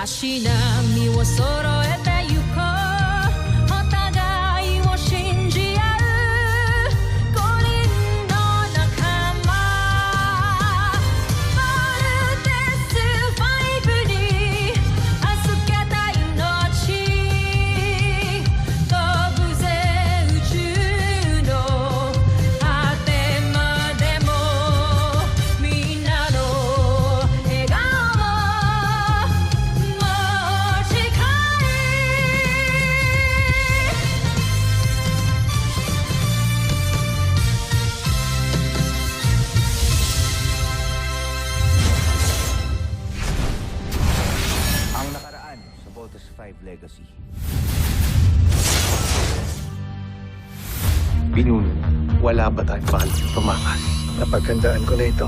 足並みを揃えてゆこうお互いを信じ合う五人の仲間バルテス5に預けた命飛ぶぜ宇宙の果てまでもみんなの笑顔Ang nakaraan sa Voltes 5 Legacy. Pinuno, wala ba tayong mahal tumakas? Napaghandaan ko na ito.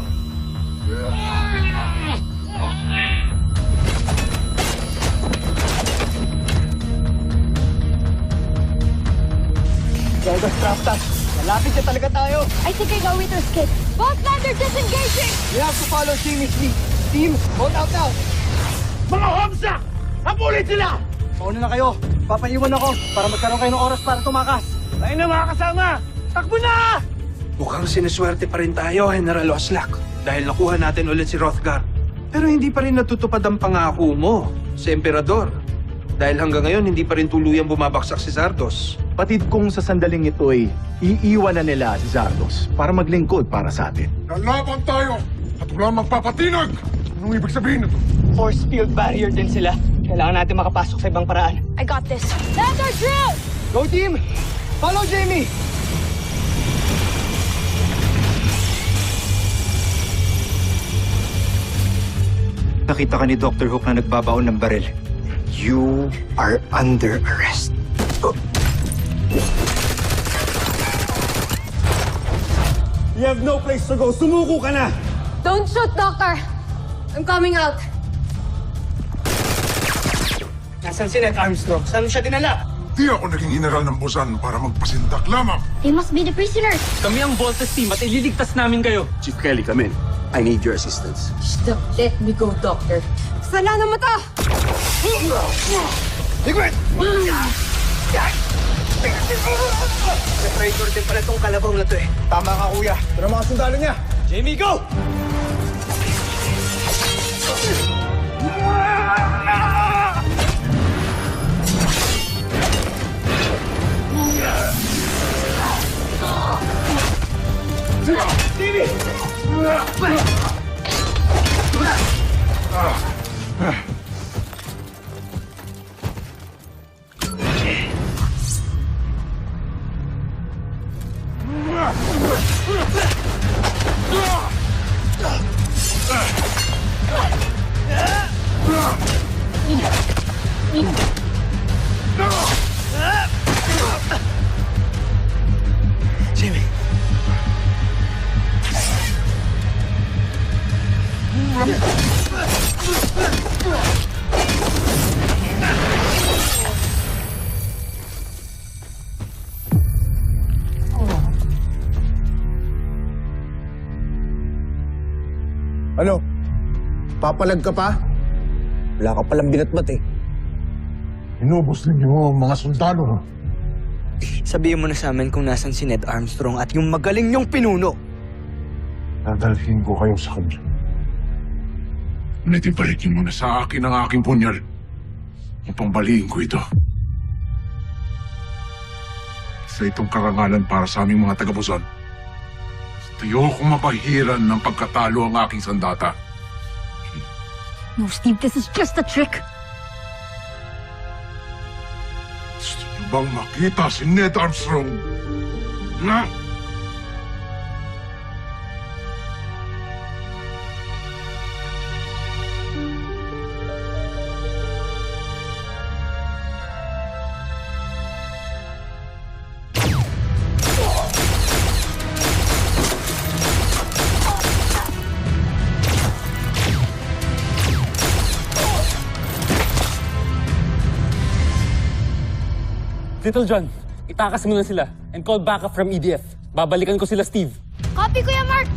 Vegas Craftas, malapit na talaga tayo. I think I know Winter's kid. Both land are disengaging! We have to follow Jimmy's lead. Team, hold out now. Mga Homsa! Habulin sila! Mauna na kayo. Papaiwan ako para magkaroon kayo ng oras para tumakas. Tayo na mga kasama! Takbo na! Mukhang sinuswerte pa rin tayo, General Oslak. Dahil nakuha natin ulit si Hrothgar. Pero hindi pa rin natutupad ang pangako mo sa Emperador. Dahil hanggang ngayon, hindi pa rin tuluyang bumabaksak si Zardos. Patid kong sa sandaling ito'y iiwan na nila si Zardos para maglingkod para sa atin. Lalaban tayo at wala magpapatinag! Anong ibig sabihin nito? Force field barrier din sila. Kailangan natin makapasok sa ibang paraan. I got this. Land our drill! Go team! Follow Jamie! Nakita ka ni Dr. Hook na nagbabaon ng baril. You are under arrest. You have no place to go. Sumuko ka na! Don't shoot, Doctor! I'm coming out. Nasaan si Ned Armstrong? Saan mo siya dinala? Di ako naging general ng Busan para magpasindak lamang. They must be the prisoners. Kami ang Voltes team at ililigtas namin kayo. Chief Kelly, come in. I need your assistance. Stop. Let me go, Doctor. Sala na mata! Separator din pala itong kalabaw na to eh. Tama ka kuya. Ito na mga sundalo niya. Jamie, go! Jamie. Ano? Papalag ka pa? Wala ka palang binatbat eh. Inubos ninyo ang mga sundalo. Sabihin mo na sa amin kung nasan si Ned Armstrong at yung magaling niyong pinuno. Dadalhin ko kayo sa kanya. Ngunit ibalikin mo na sa akin ang aking punyal upang baliin ko ito. Sa itong karangalan para sa aming mga taga-Busan. Tayo kong mapahiran ng pagkatalo ang aking sandata. No, Steve, this is just a trick. Gusto niyo bang makita si Ned Armstrong? Na? Little John, itakas mo na sila and call backup from EDF. Babalikan ko sila, Steve. Copy, Kuya Mark!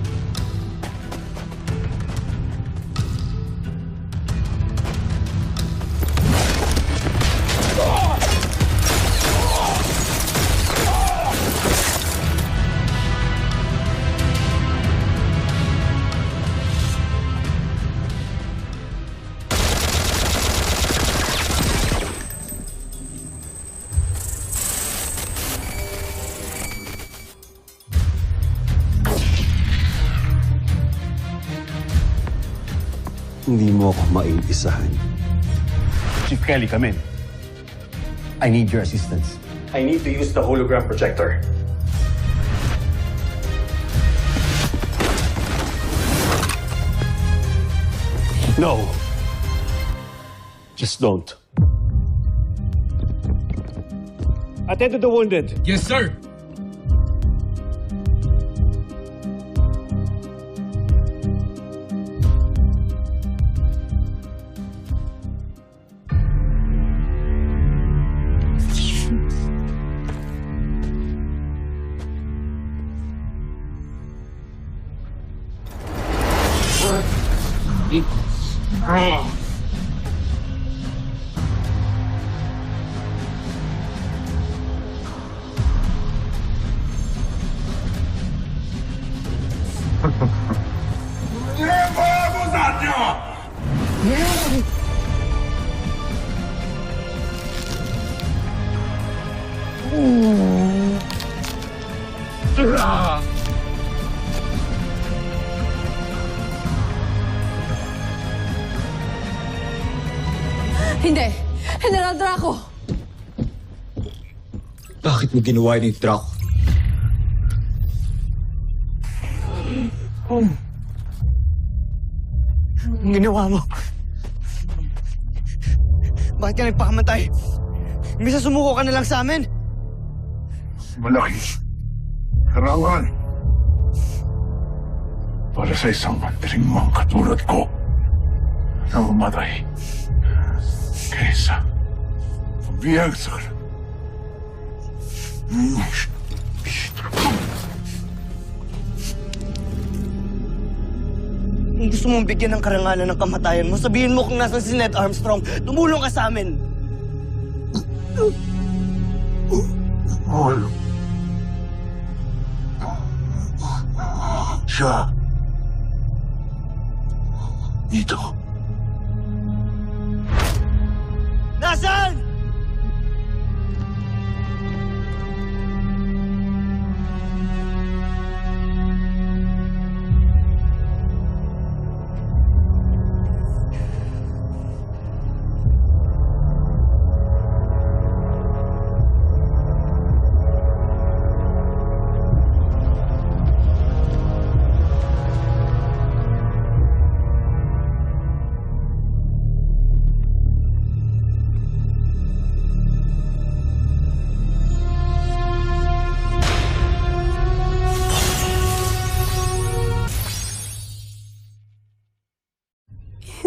Hindi mo ako maiisahan. Chief Kelly, come in. I need your assistance. I need to use the hologram projector. No. Just don't. Attend to the wounded. Yes, sir. Hindi! General Draco! Bakit mo ginawa ni Draco? Ang ginawa mo. Bakit ka nagpakamatay? Imbis na sumuko ka na lang sa amin. Malaki. Karangan. Para sa isang mandaring mong katulad ko na mamatay kaysa pabiyag sa Kung gusto mong bigyan ng karangalan ng kamatayan mo, sabihin mo kung nasan si Ned Armstrong. Tumulong ka sa amin. Paul. Siya. Dito. Nasaan?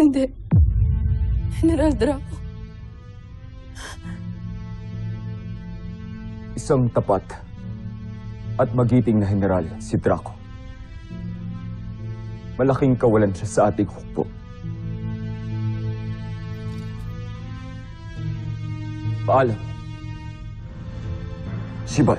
Hindi. General Draco. Isang tapat at magiting na general si Draco. Malaking kawalan siya sa ating hukbo. Paalam. Sibal.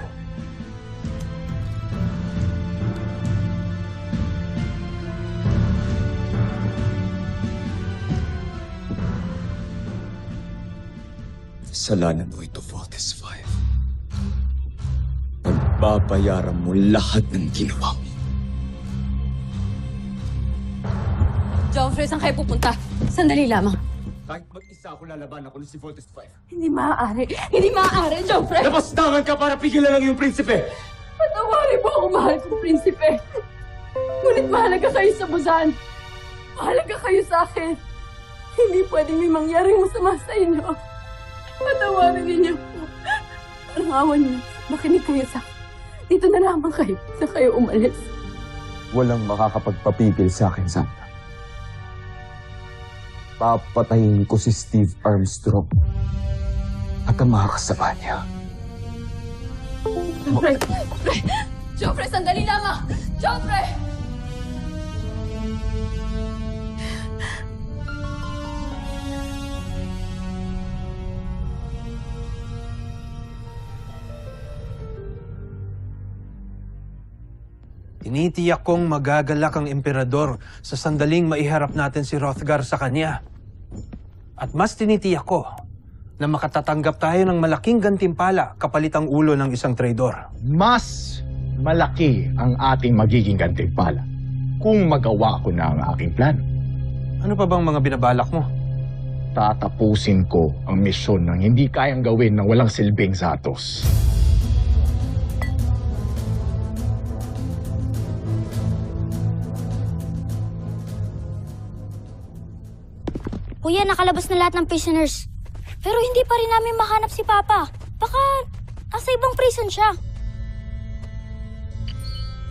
Kasalanan mo ito, Voltes 5. Pagbabayaran mo lahat ng ginawa mo. Joffrey, saan kayo pupunta? Sandali lamang. Kahit mag-isa ako lalaban ako si Voltes 5. Hindi maaari. Hindi maaari, Joffrey! Napastangan ka para pigilan lang yung prinsipe! Patawarin mo ako, mahal kong prinsipe. Ngunit mahalaga kayo sa Busan. Mahalaga kayo sa akin. Hindi pwedeng may mangyaring masama sa inyo. Patawarin ninyo po. Parang awan niyo. Makinig kayo sa akin. Dito na lamang kayo. Sa kayo umalis. Walang makakapagpapigil sa akin, Sandra. Papatayin ko si Steve Armstrong at ang mga kasama niya. Joffrey! Joffrey, sandali lamang! Joffrey! Tinitiyak kong magagalak ang emperador sa sandaling maiharap natin si Hrothgar sa kanya. At mas tinitiyak ko na makatatanggap tayo ng malaking gantimpala kapalit ang ulo ng isang traidor. Mas malaki ang ating magiging gantimpala kung magawa ko na ang aking plano. Ano pa bang mga binabalak mo? Tatapusin ko ang misyon ng hindi kayang gawin ng walang silbing Zatos. Kuya, nakalabas na lahat ng prisoners. Pero hindi pa rin namin mahanap si Papa. Baka nasa ibang prison siya.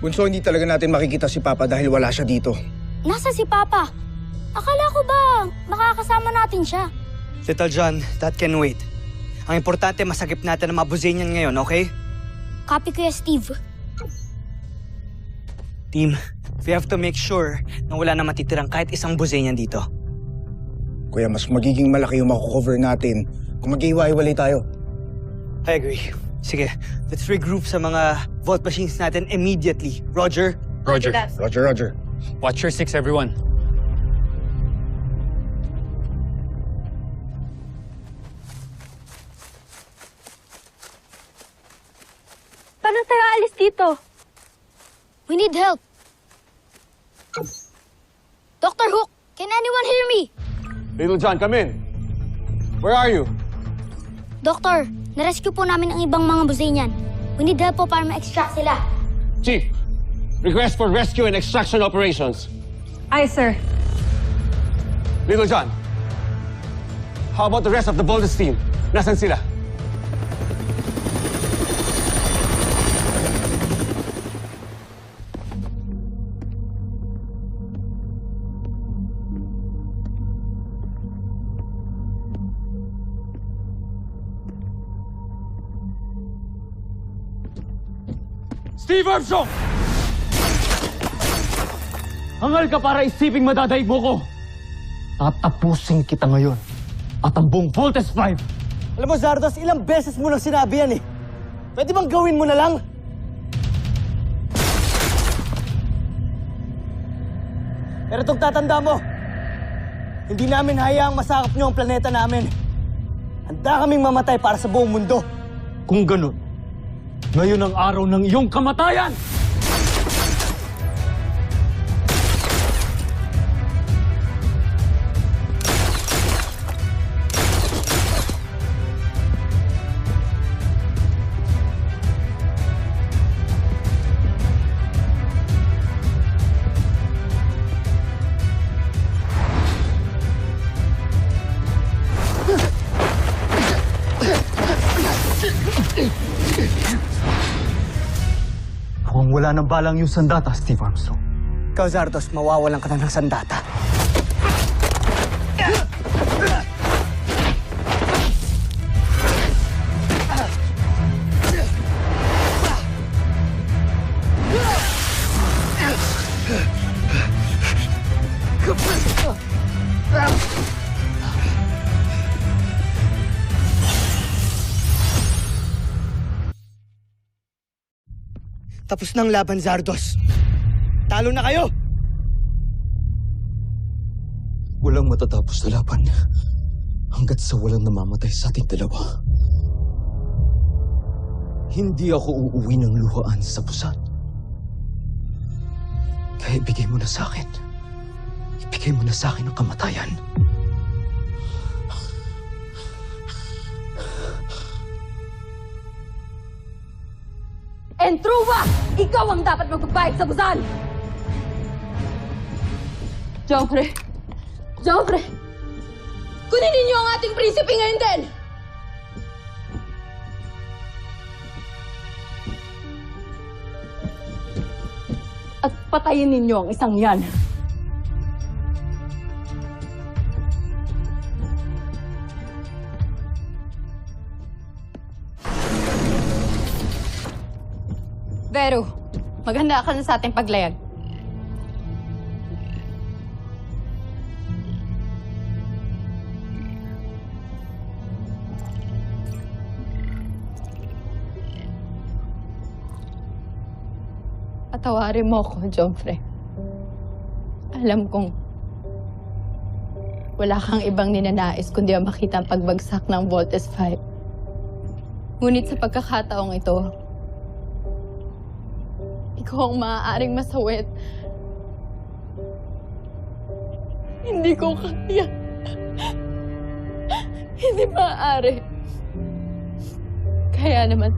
Bunso, hindi talaga natin makikita si Papa dahil wala siya dito. Nasa si Papa? Akala ko ba makakasama natin siya? Little John, that can wait. Ang importante, masagip natin ang mga Buzanian ngayon, okay? Copy, Kuya Steve. Team, we have to make sure na wala na matitirang kahit isang Buzanian dito. Kuya, mas magiging malaki yung makukover natin kung mag-iwa-iwalay tayo. I agree. Sige, let's regroup sa mga vault machines natin immediately. Roger? Roger. Roger. Watch your 6, everyone. Paano tayo alis dito? We need help. Dr. Hook, can anyone hear me? Little John, come in. Where are you? Doktor, narescue po namin ang ibang mga Buzanian. We need help po para ma-extract sila. Chief, request for rescue and extraction operations. Aye, sir. Little John, how about the rest of the Boldest team? Nasaan sila? Steve Armstrong! Hangal ka para isiping madadaig mo ko. Tatapusin kita ngayon. At ang buong Voltes 5. Alam mo, Zardos, ilang beses mo nang sinabi yan eh. Pwede bang gawin mo na lang? Pero itong tatanda mo, hindi namin hayaang masakop niyo ang planeta namin. Handa kaming mamatay para sa buong mundo. Kung ganun, ngayon ang araw ng iyong kamatayan! Mukhang wala ng balang yung sandata, Steve Armstrong. Ikaw, Zardos, mawawalan ka na ng sandata. Tapos ng laban, Zardos. Talo na kayo! Walang matatapos na laban hanggat sa walang namamatay sa ating dalawa. Hindi ako uuwi ng luhaan sa Busan. Kaya ibigay mo na sa akin. Ibigay mo na sa akin ang kamatayan. Entruwa! Ikaw ang dapat magbabayad sa Busan! Joffrey! Joffrey! Kunin ninyo ang ating prinsipe ngayon din! At patayin ninyo ang isang yan. Vero, maghanda ka na sa ating paglayag. Patawarin mo ako, Joffrey. Alam kong wala kang ibang ninanais kundi ang makita ang pagbagsak ng Voltes 5. Ngunit sa pagkakataong ito, ikaw ang maaaring masawit Hindi ko kaya. Hindi maaari. Kaya naman,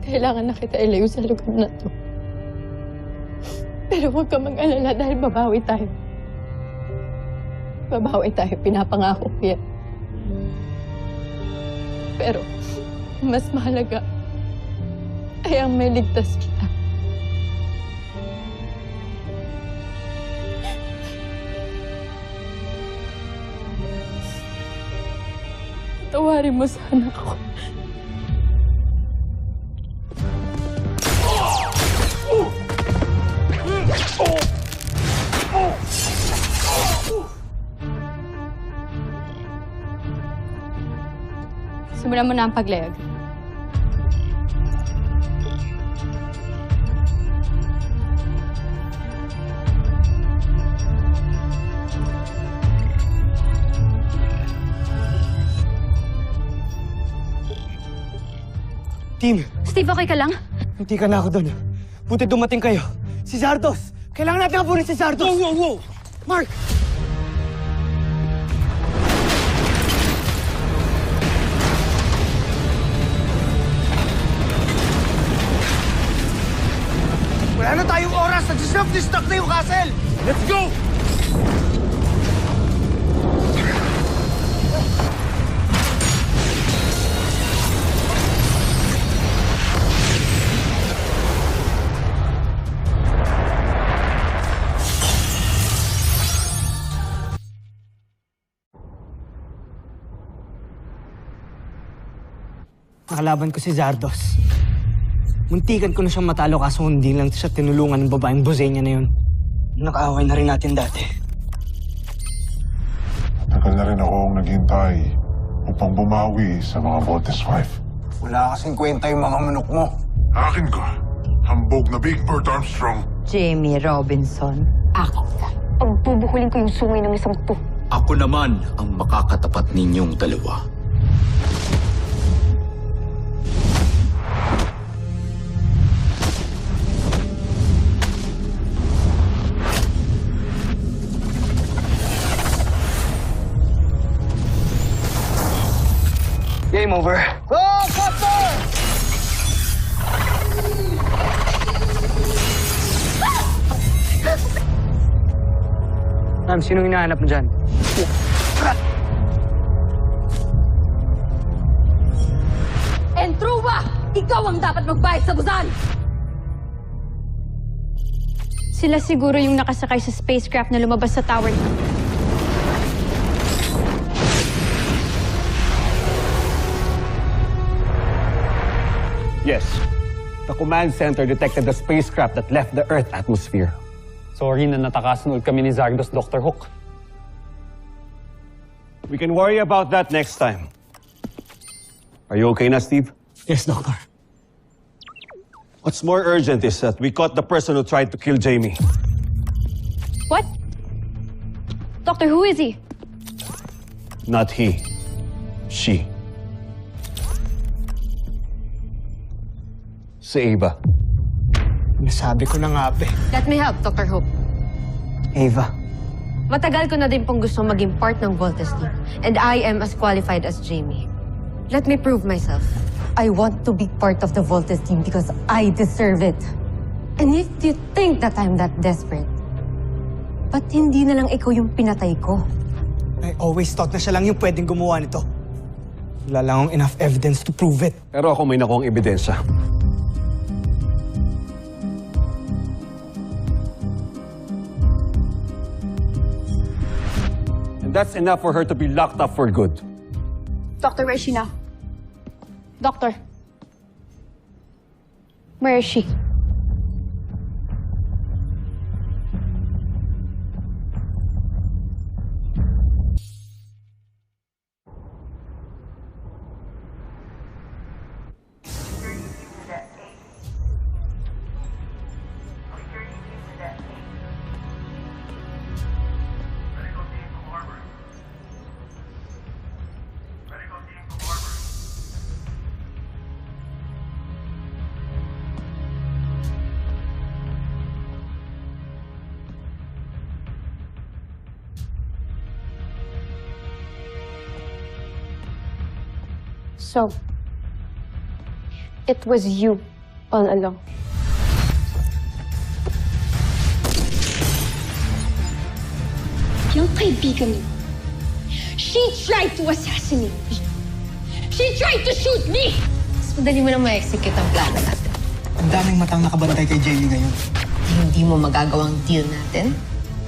kailangan na kita ilayo sa lugar na to. Pero huwag ka mag-alala dahil babawi tayo. Babawi tayo, pinapangako ko yan. Pero, mas mahalaga ay ang may ligtas kita. Tawarin mo sana ako. Simulan mo na ang paglayag. Team, Steve, okay ka lang? hindi ka na ako doon. Buti dumating kayo. Si Zardos! Kailangan natin kapunin si Zardos! Whoa! Mark! Wala na tayong oras! Nag-self-destruct na yung castle! Let's go! Nakalaban ko si Zardos. Muntikan ko na siyang matalo kaso hindi lang siya tinulungan ng babaeng Bosenia na yun. Nakaaway na rin natin dati. Tagal na rin akong naghintay upang bumawi sa mga Voltes 5. Wala kasing kwenta yung mga manok mo. Akin ka, hambog na Big Bird Armstrong. Jamie Robinson. Akin ka. Pagbubukulin ko yung sungay ng isang to. Ako naman ang makakatapat ninyong dalawa. Game over. Go, Cutter! Ma'am, sinong hinahanap mo dyan? Entruwa! Ikaw ang dapat magbayad sa busan! Sila siguro yung nakasakay sa spacecraft na lumabas sa tower. Yes. The command center detected the spacecraft that left the Earth atmosphere. Sorry na natakasan ulit kami ni Zardos, Dr. Hook. We can worry about that next time. Are you okay na, Steve? Yes, Doctor. What's more urgent is that we caught the person who tried to kill Jamie. What? Doctor, who is he? Not he. She. Si Ava. Nasabi ko na nga, be. Let me help, Dr. Hope. Ava. Matagal ko na din pong gusto maging part ng Voltes team. And I am as qualified as Jamie. Let me prove myself. I want to be part of the Voltes team because I deserve it. And if you think that I'm that desperate, ba't hindi na lang ikaw yung pinatay ko? I always thought na siya lang yung pwedeng gumawa nito. Wala lang akong enough evidence to prove it. Pero ako may nakuhang ebidensya. And that's enough for her to be locked up for good. Doctor, where is she now? Doctor. Where is she? So, it was you all along. Yung kaibigan mo, she tried to assassinate me. She tried to shoot me! Mas madali mo na ma-execute ang plano natin. Ang daming matang nakabantay kay Jamie ngayon. Hindi mo magagawang deal natin.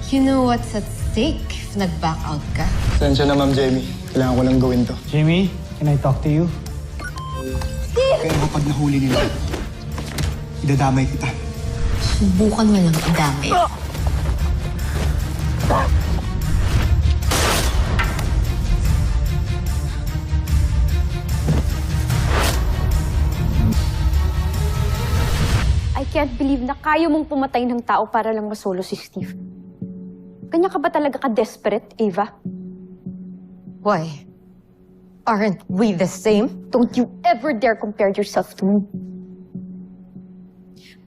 You know what's at stake if nag-back out ka? Sensya na, Ma'am Jamie. Kailangan ko lang gawin to. Jamie, can I talk to you? Pero kapag nahuli nila, idadamay kita. Subukan mo lang idamay. I can't believe na kaya mong pumatay ng tao para lang masolo si Steve. Kanya ka ba talaga ka-desperate, Ava? Why? Aren't we the same? Don't you ever dare compare yourself to me.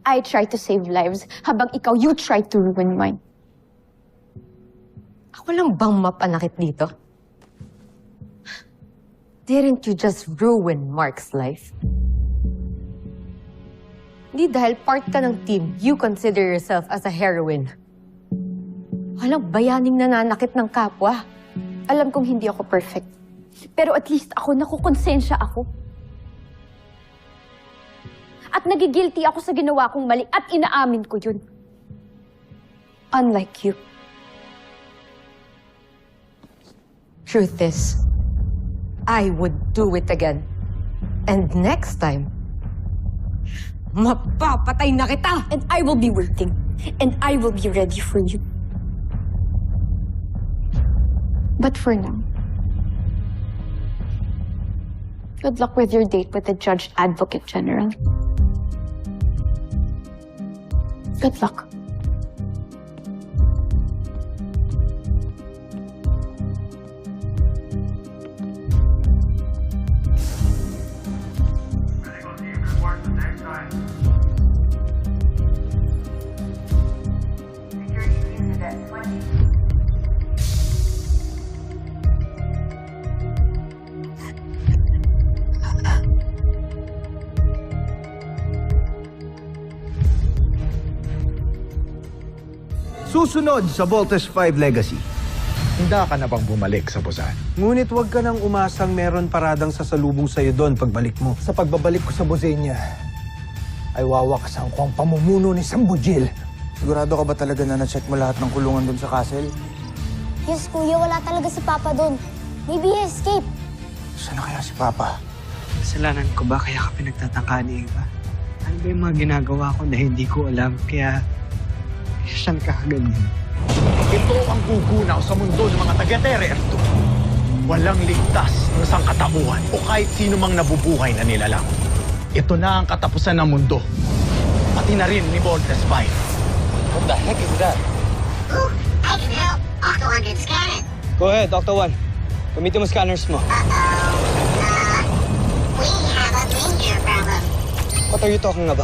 I tried to save lives, habang ikaw, you tried to ruin mine. Ako lang bang mapanakit dito? Didn't you just ruin Mark's life? Hindi dahil part ka ng team, you consider yourself as a heroine. Walang bayaning nananakit ng kapwa. Alam kong hindi ako perfect. Pero at least ako, nakukonsensya ako. At nagigilty ako sa ginawa kong mali at inaamin ko yun. Unlike you. Truth is, I would do it again. And next time, mapapatay na kita! And I will be waiting. And I will be ready for you. But for now, good luck with your date with the Judge Advocate General. Good luck. Susunod sa Voltes 5 Legacy. Handa ka na bang bumalik sa Busan? Ngunit huwag ka nang umasang meron paradang sasalubong sa'yo doon pagbalik mo. Sa pagbabalik ko sa Bosenia, ay wawakasan ko ang pamumuno ni Sambujil. Sigurado ka ba talaga na na-check mo lahat ng kulungan doon sa castle? Yes, kuya, wala talaga si Papa doon. Maybe he escaped. Saan na kaya si Papa? Kasalanan ko ba kaya ka pinagtatangka ni Eva? Ano ba yung mga ginagawa ko na hindi ko alam? Kaya saan ka ganyan? Ito ang gugunaw sa mundo ng mga taga-Tererto. Walang ligtas ng sangkatauhan o kahit sino mang nabubuhay na nilalang. Ito na ang katapusan ng mundo. Pati na rin ni Voltes 5. What the heck is that? Ooh, I can help. Octo 1 can scan it. Go ahead, Dr. 1. Gamitin mo scanners mo. We have a major problem. What are you talking about?